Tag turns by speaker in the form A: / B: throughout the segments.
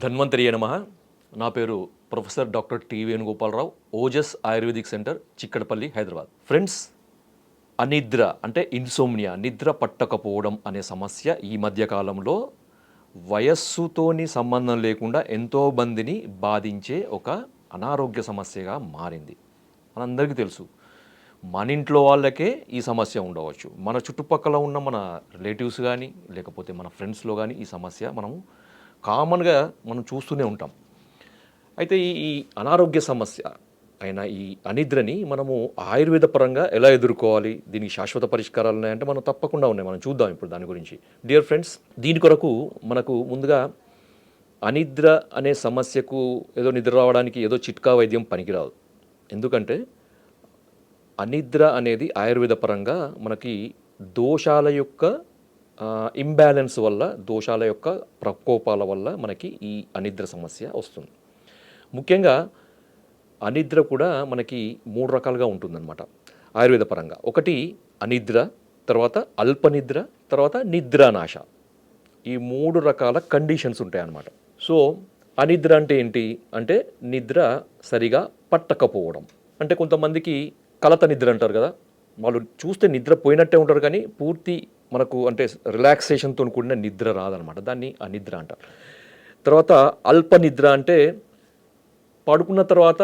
A: ధన్వంతరియే నమః. నా పేరు professor doctor T Venugopalarao, Ojas Ayurvedic centre, Chikkadpally, Hyderabad. Friends, అనిద్ర అంటే ఇన్సోమ్నియా, నిద్ర పట్టకపోవడం అనే సమస్య ఈ మధ్య కాలంలో వయస్సుతోని సంబంధం లేకుండా ఎంతో మందిని బాధించే ఒక అనారోగ్య సమస్యగా మారింది. మనందరికీ తెలుసు, మన ఇంట్లో వాళ్ళకే ఈ సమస్య ఉండవచ్చు, మన చుట్టుపక్కల ఉన్న మన రిలేటివ్స్ కానీ లేకపోతే మన ఫ్రెండ్స్లో కానీ ఈ సమస్య మనము కామన్గా మనం చూస్తూనే ఉంటాం. అయితే ఈ అనారోగ్య సమస్య అయిన ఈ అనిద్రని మనము ఆయుర్వేద పరంగా ఎలా ఎదుర్కోవాలి, దీనికి శాశ్వత పరిష్కారాలు ఉన్నాయంటే మనం తప్పకుండా ఉన్నాయి. మనం చూద్దాం ఇప్పుడు దాని గురించి. డియర్ ఫ్రెండ్స్, దీని కొరకు మనకు ముందుగా అనిద్ర అనే సమస్యకు ఏదో నిద్ర రావడానికి ఏదో చిట్కా వైద్యం పనికిరాదు. ఎందుకంటే అనిద్ర అనేది ఆయుర్వేద పరంగా మనకి దోషాల యొక్క ఇంబ్యాలెన్స్ వల్ల, దోషాల యొక్క ప్రకోపాల వల్ల మనకి ఈ అనిద్ర సమస్య వస్తుంది. ముఖ్యంగా అనిద్ర కూడా మనకి 3 రకాలుగా ఉంటుందన్నమాట ఆయుర్వేద పరంగా. ఒకటి అనిద్ర, తర్వాత అల్పనిద్ర, తర్వాత నిద్రానాశ. ఈ 3 రకాల కండిషన్స్ ఉంటాయన్నమాట. సో అనిద్ర అంటే ఏంటి అంటే నిద్ర సరిగా పట్టకపోవడం. అంటే కొంతమందికి కలత నిద్ర అంటారు కదా, వాళ్ళు చూస్తే నిద్ర పోయినట్టే ఉంటారు కానీ పూర్తి మనకు అంటే రిలాక్సేషన్తో కూడిన నిద్ర రాదనమాట. దాన్ని అనిద్ర అంటారు. తర్వాత అల్పనిద్ర అంటే పడుకున్న తర్వాత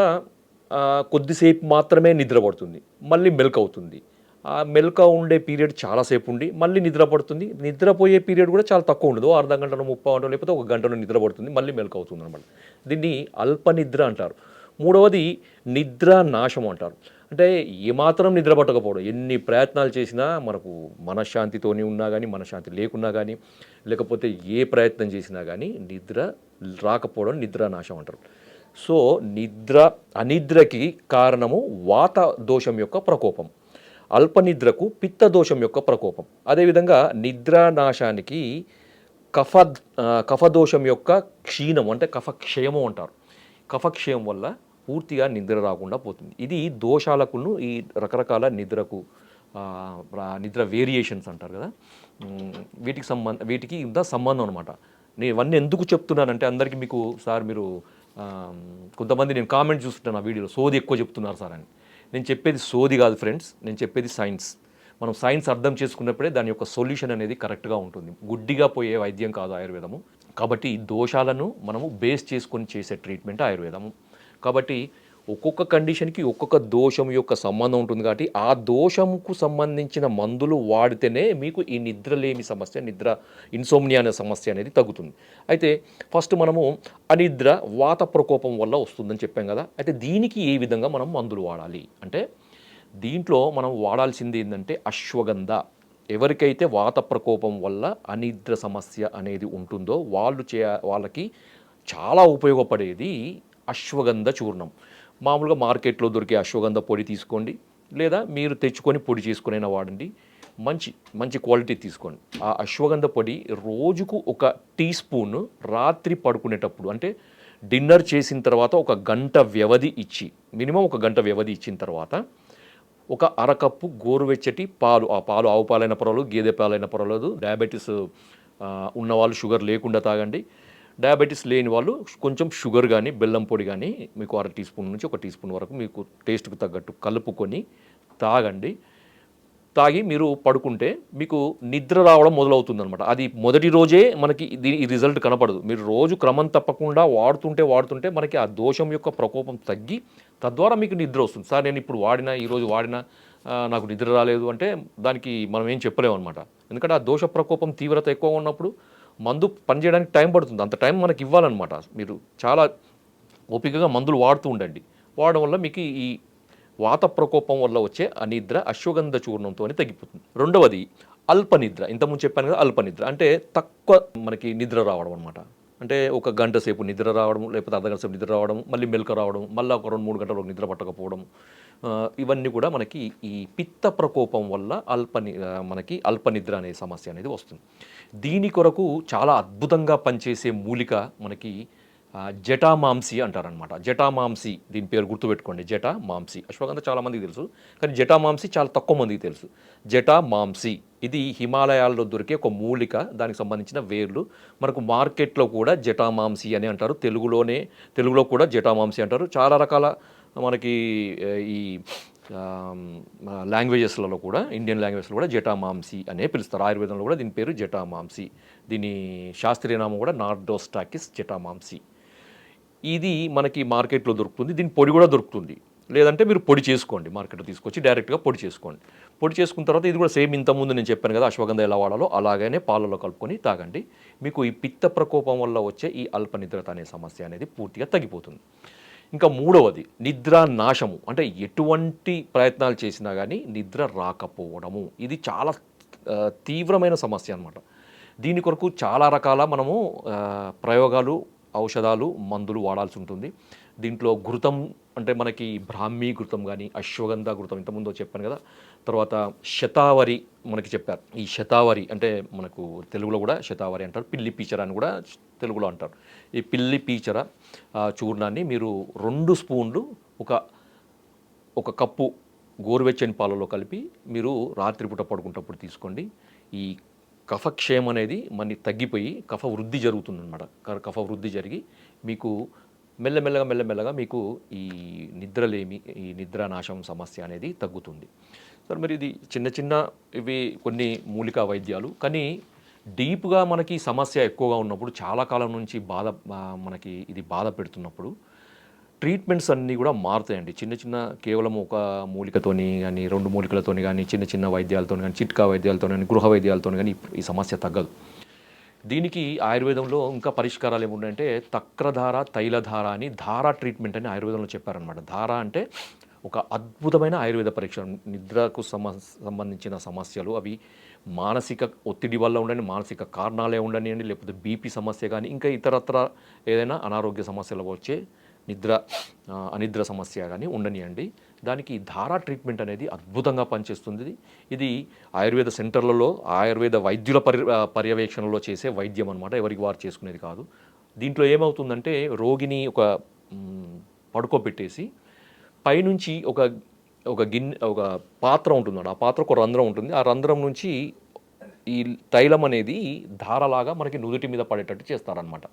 A: కొద్దిసేపు మాత్రమే నిద్ర పడుతుంది, మళ్ళీ మెలక అవుతుంది. ఆ మెలక ఉండే పీరియడ్ చాలాసేపు ఉండి మళ్ళీ నిద్ర పడుతుంది. నిద్రపోయే పీరియడ్ కూడా చాలా తక్కువ ఉండదు, అర్ధ గంటలో 30 గంటలు లేకపోతే 1 గంటలో నిద్ర పడుతుంది, మళ్ళీ మెలక అవుతుంది అనమాట. దీన్ని అల్పనిద్ర అంటారు. మూడవది నిద్రా నాశం అంటారు. అంటే ఏమాత్రం నిద్ర పట్టకపోవడం, ఎన్ని ప్రయత్నాలు చేసినా మనకు మనశ్శాంతితోని ఉన్నా కానీ మనశ్శాంతి లేకున్నా కానీ లేకపోతే ఏ ప్రయత్నం చేసినా కానీ నిద్ర రాకపోవడం నిద్రా నాశం అంటారు. సో అనిద్రకి కారణము వాత దోషం యొక్క ప్రకోపం, అల్పనిద్రకు పిత్త దోషం యొక్క ప్రకోపం. అదేవిధంగా నిద్రానాశానికి కఫదోషం యొక్క క్షీణం అంటే కఫక్షయము అంటారు. కఫక్షయం వల్ల పూర్తిగా నిద్ర రాకుండా పోతుంది. ఇది దోషాలకును ఈ రకరకాల నిద్ర వేరియేషన్స్ అంటారు కదా, వీటికి ఇంత సంబంధం అనమాట. నేను ఇవన్నీ ఎందుకు చెప్తున్నానంటే అందరికీ మీకు సార్ మీరు కొంతమంది నేను కామెంట్ చూస్తుంటాను ఆ వీడియోలో, సోది ఎక్కువ చెప్తున్నారు సార్ అని. నేను చెప్పేది సోది కాదు ఫ్రెండ్స్, నేను చెప్పేది సైన్స్. మనం సైన్స్ అర్థం చేసుకున్నప్పుడే దాని యొక్క సొల్యూషన్ అనేది కరెక్ట్గా ఉంటుంది. గుడ్డిగా పోయే వైద్యం కాదు ఆయుర్వేదము. కాబట్టి ఈ దోషాలను మనము బేస్ చేసుకొని చేసే ట్రీట్మెంట్ ఆయుర్వేదము. కాబట్టి ఒక్కొక్క కండిషన్కి ఒక్కొక్క దోషం యొక్క సంబంధం ఉంటుంది. కాబట్టి ఆ దోషంకు సంబంధించిన మందులు వాడితేనే మీకు ఈ నిద్రలేమి సమస్య, ఇన్సోమ్నియా అనే సమస్య అనేది తగ్గుతుంది. అయితే ఫస్ట్ మనము అనిద్ర వాత ప్రకోపం వల్ల వస్తుందని చెప్పాం కదా. అయితే దీనికి ఏ విధంగా మనం మందులు వాడాలి అంటే దీంట్లో మనం వాడాల్సింది ఏంటంటే అశ్వగంధ. ఎవరికైతే వాత ప్రకోపం వల్ల అనిద్ర సమస్య అనేది ఉంటుందో వాళ్ళకి చాలా ఉపయోగపడేది అశ్వగంధ చూర్ణం. మామూలుగా మార్కెట్లో దొరికే అశ్వగంధ పొడి తీసుకోండి, లేదా మీరు తెచ్చుకొని పొడి చేసుకునైనా వాడండి. మంచి క్వాలిటీ తీసుకోండి. ఆ అశ్వగంధ పొడి రోజుకు 1 టీ స్పూన్ రాత్రి పడుకునేటప్పుడు అంటే డిన్నర్ చేసిన తర్వాత 1 గంట వ్యవధి ఇచ్చి, మినిమం 1 గంట వ్యవధి ఇచ్చిన తర్వాత 1 అరకప్పు గోరువెచ్చటి పాలు, ఆ పాలు ఆవు పాలైన పర్వాలేదు, గేదె పాలైన పర్వాలేదు. డయాబెటీస్ ఉన్నవాళ్ళు షుగర్ లేకుండా తాగండి. డయాబెటీస్ లేని వాళ్ళు కొంచెం షుగర్ కానీ బెల్లం పొడి కానీ మీకు 1/2 టీ స్పూన్ నుంచి 1 టీ స్పూన్ వరకు మీకు టేస్ట్కి తగ్గట్టు కలుపుకొని తాగండి. తాగి మీరు పడుకుంటే మీకు నిద్ర రావడం మొదలవుతుంది అనమాట. అది మొదటి రోజే మనకి ఈ రిజల్ట్ కనపడదు. మీరు రోజు క్రమం తప్పకుండా వాడుతుంటే మనకి ఆ దోషం యొక్క ప్రకోపం తగ్గి తద్వారా మీకు నిద్ర వస్తుంది. సార్ నేను ఇప్పుడు ఈరోజు వాడినా నాకు నిద్ర రాలేదు అంటే దానికి మనం ఏం చెప్పలేము అనమాట. ఎందుకంటే ఆ దోష ప్రకోపం తీవ్రత ఎక్కువ ఉన్నప్పుడు మందు పనిచేయడానికి టైం పడుతుంది. అంత టైం మనకి ఇవ్వాలన్నమాట. మీరు చాలా ఓపికగా మందులు వాడుతూ ఉండండి. వాడడం వల్ల మీకు ఈ వాత ప్రకోపం వల్ల వచ్చే అనిద్ర అశ్వగంధ చూర్ణంతో తగ్గిపోతుంది. రెండవది అల్పనిద్ర. ఇంతకుముందు చెప్పాను కదా, అల్పనిద్ర అంటే తక్కువ మనకి నిద్ర రావడం అనమాట. అంటే 1 గంట సేపు నిద్ర రావడం, లేకపోతే అర్ధ గంట సేపు నిద్ర రావడం, మళ్ళీ మెలక రావడం, మళ్ళీ ఒక 2-3 గంటలు నిద్ర పట్టకపోవడం. ఇవన్నీ కూడా మనకి ఈ పిత్త ప్రకోపం వల్ల మనకి అల్పనిద్ర అనే సమస్య అనేది వస్తుంది. దీని కొరకు చాలా అద్భుతంగా పనిచేసే మూలిక మనకి జటామాంసి అంటారనమాట. జటామాంసి, దీని పేరు గుర్తుపెట్టుకోండి, జటామాంసి. అశ్వగంధ చాలామందికి తెలుసు కానీ జటామాంసి చాలా తక్కువ మందికి తెలుసు. జటామాంసి ఇది హిమాలయాల్లో దొరికే ఒక మూలిక, దానికి సంబంధించిన వేర్లు. మనకు మార్కెట్‌లో కూడా జటామాంసి అని అంటారు. తెలుగులో కూడా జటామాంసి అంటారు. చాలా రకాల మనకి ఈ లాంగ్వేజెస్‌లలో కూడా, ఇండియన్ లాంగ్వేజ్‌లో కూడా జటామాంసి అనే పిలుస్తారు. ఆయుర్వేదంలో కూడా దీని పేరు జటామాంసి. దీని శాస్త్రీయ నామం కూడా నార్డోస్టాకిస్ జటామాంసి. ఇది మనకి మార్కెట్‌లో దొరుకుతుంది. దీని పొడి కూడా దొరుకుతుంది. లేదంటే మీరు పొడి చేసుకోండి, మార్కెట్‌లో తీసుకొచ్చి డైరెక్ట్‌గా పొడి చేసుకోండి. పొడి చేసుకున్న తర్వాత ఇది కూడా సేమ్ ఇంతకుముందు నేను చెప్పాను కదా అశ్వగంధ ఎలా వాడాలో అలాగనే పాలలో కలుపుకొని తాగండి. మీకు ఈ పిత్త ప్రకోపం వల్ల వచ్చే ఈ అల్పనిద్రత అనే సమస్య అనేది పూర్తిగా తగ్గిపోతుంది. ఇంకా మూడవది నిద్ర నాశము. అంటే ఎటువంటి ప్రయత్నాలు చేసినా కానీ నిద్ర రాకపోవడము. ఇది చాలా తీవ్రమైన సమస్య అనమాట. దీని కొరకు చాలా రకాల మనము ప్రయోగాలు, ఔషధాలు, మందులు వాడాల్సి ఉంటుంది. దీంట్లో ఘృతం అంటే మనకి బ్రాహ్మీ ఘృతం కానీ, అశ్వగంధ ఘృతం ఇంతకుముందు చెప్పాను కదా. తర్వాత శతావరి మనకి చెప్పారు. ఈ శతావరి అంటే మనకు తెలుగులో కూడా శతావరి అంటారు. పిల్లి పీచర అని కూడా తెలుగులో అంటారు. ఈ పిల్లి పీచర చూర్ణాన్ని మీరు 2 స్పూన్లు ఒక కప్పు గోరువెచ్చని పాలలో కలిపి మీరు రాత్రిపూట పడుకుంటప్పుడు తీసుకోండి. ఈ కఫక్షయం అనేది మనకి తగ్గిపోయి కఫ వృద్ధి జరుగుతుందన్నమాట. కఫ వృద్ధి జరిగి మీకు మెల్లమెల్లగా మీకు ఈ నిద్రలేమి, ఈ నిద్రానాశం సమస్య అనేది తగ్గుతుంది. సార్ మరి ఇది చిన్న ఇవి కొన్ని మూలికా వైద్యాలు. కానీ డీప్గా మనకి సమస్య ఎక్కువగా ఉన్నప్పుడు, చాలా కాలం నుంచి మనకి ఇది బాధ పెడుతున్నప్పుడు ట్రీట్మెంట్స్ అన్నీ కూడా మారుతాయండి. చిన్న కేవలం ఒక మూలికతోని కానీ, 2 మూలికలతోని కానీ, చిన్న వైద్యాలతోని కానీ, చిట్కా వైద్యాలతో కానీ, గృహ వైద్యాలతోని కానీ ఈ సమస్య తగ్గదు. దీనికి ఆయుర్వేదంలో ఇంకా పరిష్కారాలు ఏమున్నాయంటే తక్రధార, తైలధార అని ధారా ట్రీట్మెంట్ అని ఆయుర్వేదంలో చెప్పారనమాట. ధార అంటే ఒక అద్భుతమైన ఆయుర్వేద పరీక్ష. నిద్రకు సంబంధించిన సమస్యలు అవి మానసిక ఒత్తిడి వల్ల ఉండని, మానసిక కారణాలే ఉండనియండి, లేకపోతే బీపీ సమస్య కానీ, ఇంకా ఇతరత్ర ఏదైనా అనారోగ్య సమస్యలు వచ్చే అనిద్ర సమస్య కానీ ఉండనియండి, దానికి ధారా ట్రీట్మెంట్ అనేది అద్భుతంగా పనిచేస్తుంది. ఇది ఆయుర్వేద సెంటర్లలో ఆయుర్వేద వైద్యుల పర్యవేక్షణలో చేసే వైద్యం అనమాట, ఎవరికి వారు చేసుకునేది కాదు. దీంట్లో ఏమవుతుందంటే రోగిని పడుకోబెట్టేసి పైనుంచి ఒక పాత్ర ఉంటుందండి. ఆ పాత్ర ఒక రంధ్రం ఉంటుంది. ఆ రంధ్రం నుంచి ఈ తైలం అనేది ధారలాగా మనకి నుదుటి మీద పడేటట్టు చేస్తారనమాట.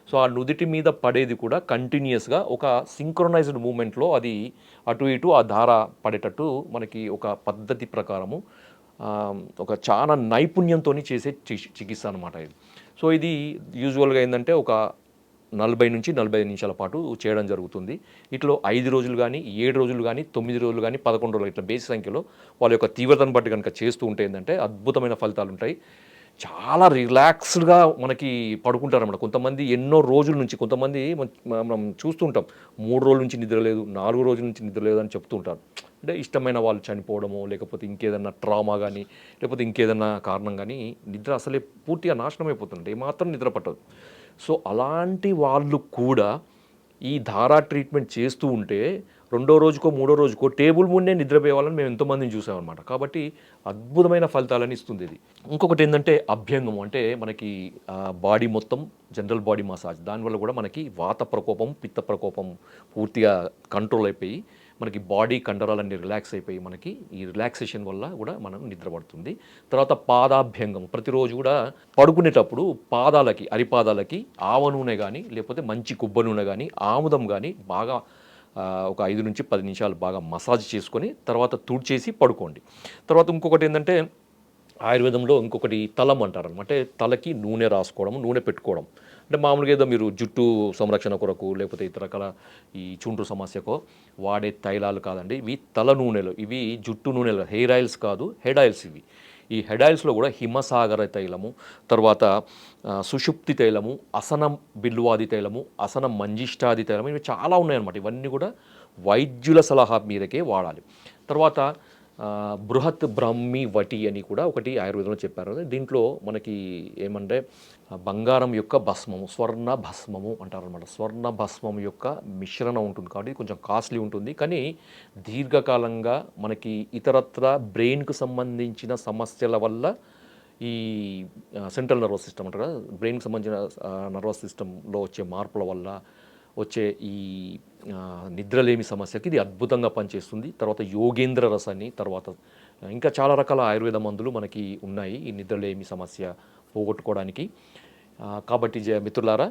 A: సో ఆ నుదిటి మీద పడేది కూడా కంటిన్యూస్గా ఒక సింక్రొనైజ్డ్ మూమెంట్లో అది అటు ఇటు ఆ ధార పడేటట్టు మనకి ఒక పద్ధతి ప్రకారము ఒక చాలా నైపుణ్యంతో చేసే చికిత్స అనమాట ఇది. సో ఇది యూజువల్గా ఏంటంటే ఒక 40 నుంచి 45 నిమిషాల పాటు చేయడం జరుగుతుంది. ఇట్లో 5 రోజులు కానీ, 7 రోజులు కానీ, 9 రోజులు కానీ, 11 రోజులు ఇట్లా బేసి సంఖ్యలో వాళ్ళ యొక్క తీవ్రతను బట్టి కనుక చేస్తూ ఉంటే ఏంటంటే అద్భుతమైన ఫలితాలు ఉంటాయి. చాలా రిలాక్స్డ్గా మనకి పడుకుంటారన్నమాట. కొంతమంది ఎన్నో రోజుల నుంచి, కొంతమంది మనం చూస్తుంటాం 3 రోజుల నుంచి నిద్ర లేదు, 4 రోజుల నుంచి నిద్ర లేదు అని చెప్తూ ఉంటారు. అంటే ఇష్టమైన వాళ్ళు చనిపోవడమో, లేకపోతే ఇంకేదన్నా ట్రామా కానీ, లేకపోతే ఇంకేదన్నా కారణం కానీ నిద్ర అసలే పూర్తిగా నాశనం అయిపోతుంది, ఏమాత్రం నిద్ర పట్టదు. సో అలాంటి వాళ్ళు కూడా ఈ ధారా ట్రీట్మెంట్ చేస్తూ ఉంటే రెండో రోజుకో మూడో రోజుకో టేబుల్ ముందే నిద్రపోయే వాళ్ళని మేము ఎంతోమందిని చూసామన్నమాట. కాబట్టి అద్భుతమైన ఫలితాలని ఇస్తుంది ఇది. ఇంకొకటి ఏంటంటే అభ్యంగం, అంటే మనకి బాడీ మొత్తం జనరల్ బాడీ మసాజ్, దానివల్ల కూడా మనకి వాత ప్రకోపం, పిత్త ప్రకోపం పూర్తిగా కంట్రోల్ అయిపోయి మనకి బాడీ కండరాలన్నీ రిలాక్స్ అయిపోయి మనకి ఈ రిలాక్సేషన్ వల్ల కూడా మనం నిద్ర పడుతుంది. తర్వాత పాదాభ్యంగం, ప్రతిరోజు కూడా పడుకునేటప్పుడు పాదాలకి, అరిపాదాలకి ఆవ నూనె కానీ, లేకపోతే మంచి కొబ్బరి నూనె కానీ, ఆముదం కానీ బాగా ఒక 5 నుంచి 10 నిమిషాలు బాగా మసాజ్ చేసుకొని తర్వాత తుడిచేసి పడుకోండి. తర్వాత ఇంకొకటి ఏంటంటే ఆయుర్వేదంలో ఇంకొకటి తలం అంటారనమాట. అంటే తలకి నూనె రాసుకోవడం, నూనె పెట్టుకోవడం. అంటే మామూలుగా ఏదో మీరు జుట్టు సంరక్షణ కొరకు, లేకపోతే ఇతర రకాల ఈ చుండ్రు సమస్యకో వాడే తైలాలు కాదండి ఇవి. తల నూనెలు, ఇవి జుట్టు నూనెలు, హెయిర్ ఆయిల్స్ కాదు, హెడ్ ఆయిల్స్ ఇవి. ఈ హెడ్ ఆయిల్స్లో కూడా హిమసాగర తైలము, తర్వాత సుషుప్తి తైలము, అసనం బిల్వాది తైలము, అసనం మంజిష్టాది తైలము, ఇవి చాలా ఉన్నాయన్నమాట. ఇవన్నీ కూడా వైద్యుల సలహా మీదకే వాడాలి. తర్వాత బృహత్ బ్రహ్మి వటి అని కూడా ఒకటి ఆయుర్వేదంలో చెప్పారు. దీంట్లో మనకి ఏమంటే బంగారం యొక్క భస్మము, స్వర్ణ భస్మము అంటారనమాట. స్వర్ణ భస్మం యొక్క మిశ్రణ ఉంటుంది కాబట్టి కొంచెం కాస్ట్లీ ఉంటుంది. కానీ దీర్ఘకాలంగా మనకి ఇతరత్ర బ్రెయిన్కు సంబంధించిన సమస్యల వల్ల ఈ సెంట్రల్ నర్వస్ సిస్టమ్ అంటారు కదా, బ్రెయిన్కి సంబంధించిన నర్వస్ సిస్టంలో వచ్చే మార్పుల వల్ల వచ్చే ఈ నిద్రలేమి సమస్యకి ఇది అద్భుతంగా పనిచేస్తుంది. తర్వాత యోగేంద్ర రసాన్ని, తర్వాత ఇంకా చాలా రకాల ఆయుర్వేద మందులు మనకి ఉన్నాయి ఈ నిద్రలేమి సమస్య పోగొట్టుకోవడానికి. కాబట్టి మిత్రులారా,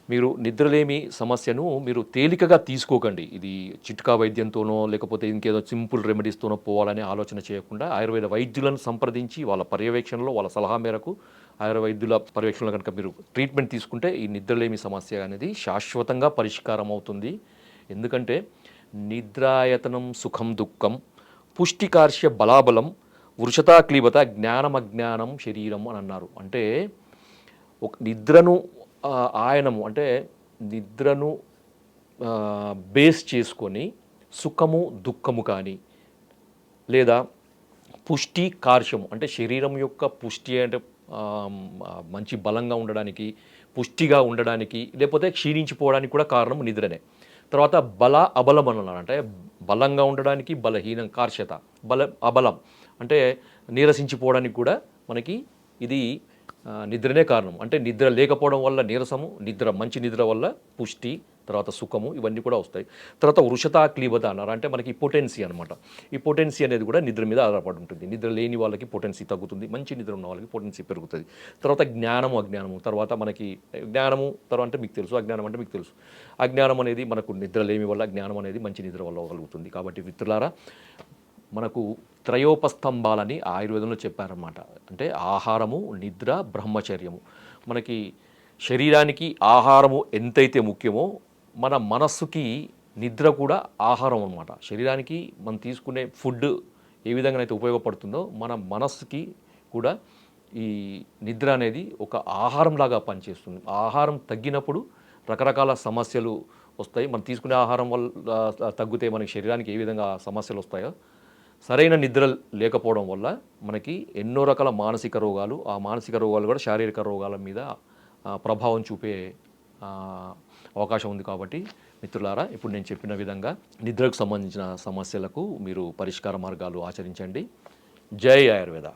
A: మీరు నిద్రలేమి సమస్యను మీరు తేలికగా తీసుకోకండి. ఇది చిట్కా వైద్యంతోనో లేకపోతే ఇంకేదో సింపుల్ రెమెడీస్తోనో పోవాలనే ఆలోచన చేయకుండా ఆయుర్వేద వైద్యులను సంప్రదించి వాళ్ళ పర్యవేక్షణలో వాళ్ళ సలహా మేరకు ఆయుర్వైద్యుల పర్యవేక్షణలో కనుక మీరు ట్రీట్మెంట్ తీసుకుంటే ఈ నిద్రలేమి సమస్య అనేది శాశ్వతంగా పరిష్కారం అవుతుంది. ఎందుకంటే నిద్రాయతనం సుఖం దుఃఖం పుష్టికార్ష్య బలాబలం వృషతా క్లీబత జ్ఞానమజ్ఞానం శరీరం అని అన్నారు. అంటే ఒక నిద్రను ఆయనము అంటే నిద్రను బేస్ చేసుకొని సుఖము దుఃఖము కానీ లేదా పుష్టి కార్షము అంటే శరీరం యొక్క పుష్టి అంటే మంచి బలంగా ఉండడానికి పుష్టిగా ఉండడానికి లేకపోతే క్షీణించిపోవడానికి కూడా కారణం నిద్రనే. తర్వాత బల అబలం అన్నారు అంటే బలంగా ఉండడానికి బలహీనం కార్షత అబలం అంటే నీరసించిపోవడానికి కూడా మనకి ఇది నిద్రనే కారణం. అంటే నిద్ర లేకపోవడం వల్ల నీరసము, మంచి నిద్ర వల్ల పుష్టి, తర్వాత సుఖము ఇవన్నీ కూడా వస్తాయి. తర్వాత వృషతా క్లీబత అన్నారు అంటే మనకి పొటెన్సీ అనమాట. ఈ పొటెన్సీ అనేది కూడా నిద్ర మీద ఆధారపడి ఉంటుంది. నిద్ర లేని వాళ్ళకి పొటెన్సీ తగ్గుతుంది, మంచి నిద్ర ఉన్న వాళ్ళకి పొటెన్సీ పెరుగుతుంది. తర్వాత జ్ఞానము అజ్ఞానము, తర్వాత మనకి జ్ఞానము తర్వాత అంటే మీకు తెలుసు, అజ్ఞానం అంటే మీకు తెలుసు. అజ్ఞానం అనేది మనకు నిద్ర లేమి వల్ల, జ్ఞానం అనేది మంచి నిద్ర వల్ల కలుగుతుంది. కాబట్టి మిత్రులారా, మనకు త్రయోపస్తంభాలని ఆయుర్వేదంలో చెప్పారన్నమాట. అంటే ఆహారము, నిద్ర, బ్రహ్మచర్యము. మనకి శరీరానికి ఆహారము ఎంతైతే ముఖ్యమో మన మనస్సుకి నిద్ర కూడా ఆహారం అన్నమాట. శరీరానికి మనం తీసుకునే ఫుడ్ ఏ విధంగా అయితే ఉపయోగపడుతుందో మన మనస్సుకి కూడా ఈ నిద్ర అనేది ఒక ఆహారంలాగా పనిచేస్తుంది. ఆహారం తగ్గినప్పుడు రకరకాల సమస్యలు వస్తాయి. మనం తీసుకునే ఆహారం వల్ల తగ్గితే మనకి శరీరానికి ఏ విధంగా సమస్యలు వస్తాయో సరైన నిద్ర లేకపోవడం వల్ల మనకి ఎన్నో రకాల మానసిక రోగాలు, ఆ మానసిక రోగాలు కూడా శారీరక రోగాల మీద ప్రభావం చూపే అవకాశం ఉంది. కాబట్టి మిత్రులారా, ఇప్పుడు నేను చెప్పిన విధంగా నిద్రకు సంబంధించిన సమస్యలకు మీరు పరిష్కార మార్గాలు ఆచరించండి. జై ఆయుర్వేద.